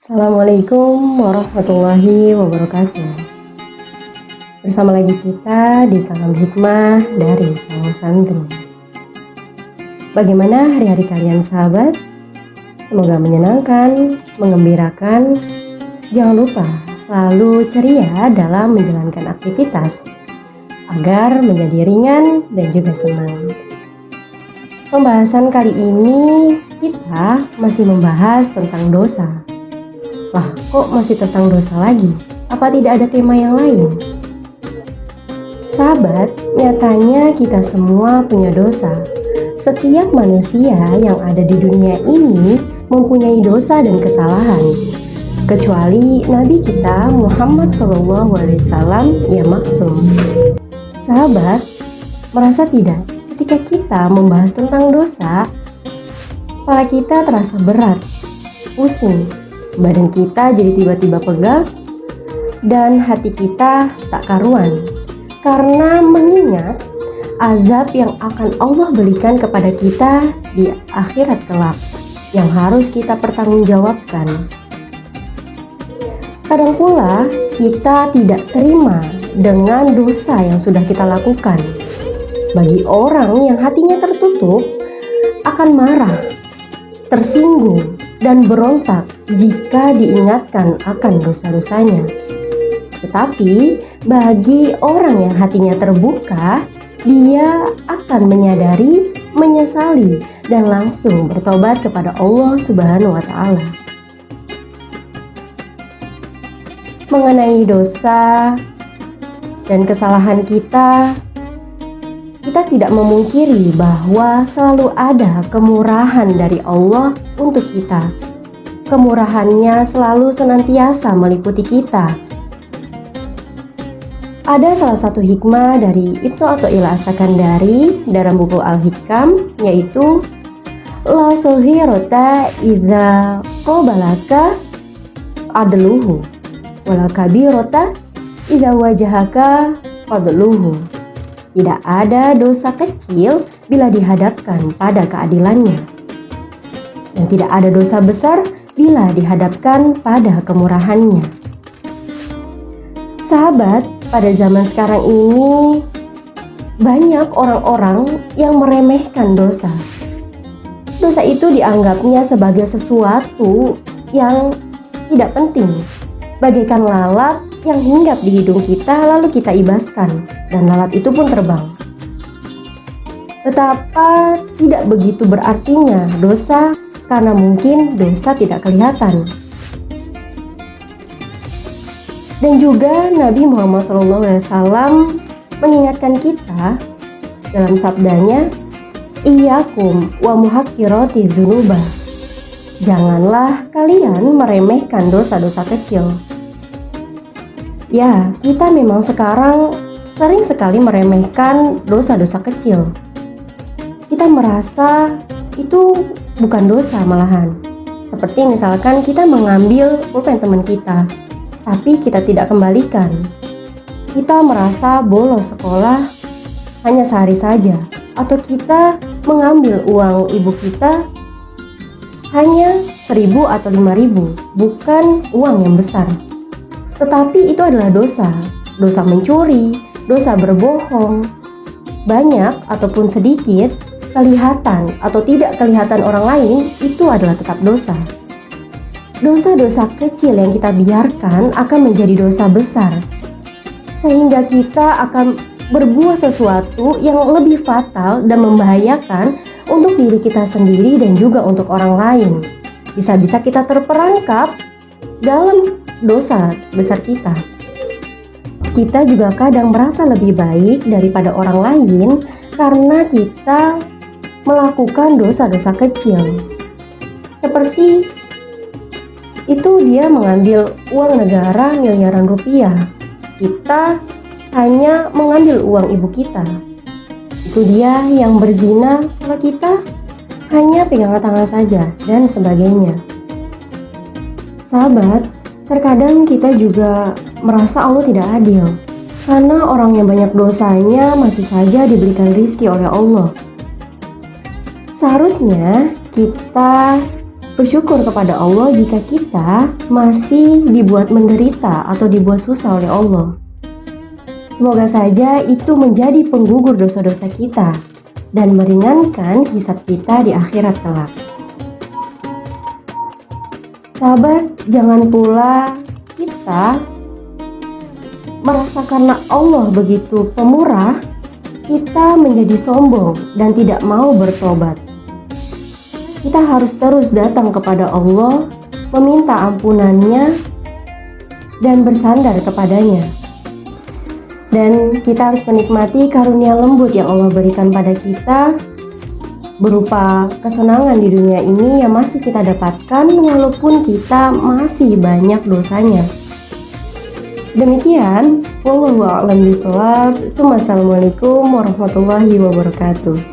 Assalamualaikum warahmatullahi wabarakatuh. Bersama lagi kita di Kalam Hikmah dari Sang Santri. Bagaimana hari-hari kalian sahabat? Semoga menyenangkan, menggembirakan. Jangan lupa selalu ceria dalam menjalankan aktivitas agar menjadi ringan dan juga senang. Pembahasan kali ini kita masih membahas tentang dosa. Lah, kok masih tentang dosa lagi? Apa tidak ada tema yang lain? Sahabat, nyatanya kita semua punya dosa. Setiap manusia yang ada di dunia ini mempunyai dosa dan kesalahan. Kecuali Nabi kita Muhammad SAW yang maksum. Sahabat, merasa tidak ketika kita membahas tentang dosa, kepala kita terasa berat, pusing, badan kita jadi tiba-tiba pegal, dan hati kita tak karuan karena mengingat azab yang akan Allah berikan kepada kita di akhirat kelak yang harus kita pertanggungjawabkan. Kadang pula kita tidak terima dengan dosa yang sudah kita lakukan. Bagi orang yang hatinya tertutup akan marah, tersinggung, dan berontak jika diingatkan akan dosa-dosanya. Tetapi bagi orang yang hatinya terbuka, dia akan menyadari, menyesali, dan langsung bertobat kepada Allah Subhanahu wa Ta'ala. Mengenai dosa dan kesalahan kita tidak memungkiri bahwa selalu ada kemurahan dari Allah untuk kita. Kemurahannya selalu senantiasa meliputi kita. Ada salah satu hikmah dari Ibnu Athaillah As-Sakandari dalam buku Al-Hikam, yaitu La sohirota idza qabalaka adluhu wala kabirota idza wajahaka fadluhu. Tidak ada dosa kecil bila dihadapkan pada keadilannya, dan tidak ada dosa besar bila dihadapkan pada kemurahannya. Sahabat, pada zaman sekarang ini banyak orang-orang yang meremehkan dosa. Dosa itu dianggapnya sebagai sesuatu yang tidak penting, bagaikan lalat yang hinggap di hidung kita lalu kita ibaskan, dan lalat itu pun terbang. Betapa tidak begitu berartinya dosa, karena mungkin dosa tidak kelihatan. Dan juga Nabi Muhammad SAW mengingatkan kita dalam sabdanya, Iyyakum wa muhaqqirati dzunubah. Janganlah kalian meremehkan dosa-dosa kecil. Ya, kita memang sekarang sering sekali meremehkan dosa-dosa kecil. Kita merasa itu bukan dosa malahan. Seperti misalkan kita mengambil pulpen teman kita, tapi kita tidak kembalikan. Kita merasa bolos sekolah hanya sehari saja. Atau kita mengambil uang ibu kita hanya 1.000 atau 5.000, bukan uang yang besar. Tetapi itu adalah dosa. Dosa mencuri, dosa berbohong. Banyak ataupun sedikit, kelihatan atau tidak kelihatan orang lain, itu adalah tetap dosa. Dosa-dosa kecil yang kita biarkan akan menjadi dosa besar, sehingga kita akan berbuat sesuatu yang lebih fatal dan membahayakan untuk diri kita sendiri dan juga untuk orang lain. Bisa-bisa kita terperangkap dalam dosa besar kita. Kita juga kadang merasa lebih baik daripada orang lain karena kita melakukan dosa-dosa kecil. Seperti itu, dia mengambil uang negara miliaran rupiah. Kita hanya mengambil uang ibu kita. Itu dia yang berzina, kalau kita hanya pegangan tangan saja, dan sebagainya. Sahabat, terkadang kita juga merasa Allah tidak adil, karena orang yang banyak dosanya masih saja diberikan rizki oleh Allah. Seharusnya kita bersyukur kepada Allah jika kita masih dibuat menderita atau dibuat susah oleh Allah. Semoga saja itu menjadi penggugur dosa-dosa kita dan meringankan hisab kita di akhirat kelak. Sahabat, jangan pula kita merasa karena Allah begitu pemurah, kita menjadi sombong dan tidak mau bertobat. Kita harus terus datang kepada Allah, meminta ampunannya, dan bersandar kepadanya. Dan kita harus menikmati karunia lembut yang Allah berikan pada kita, berupa kesenangan di dunia ini yang masih kita dapatkan walaupun kita masih banyak dosanya. Demikian, wallahu a'lam bishawab. Wassalamualaikum warahmatullahi wabarakatuh.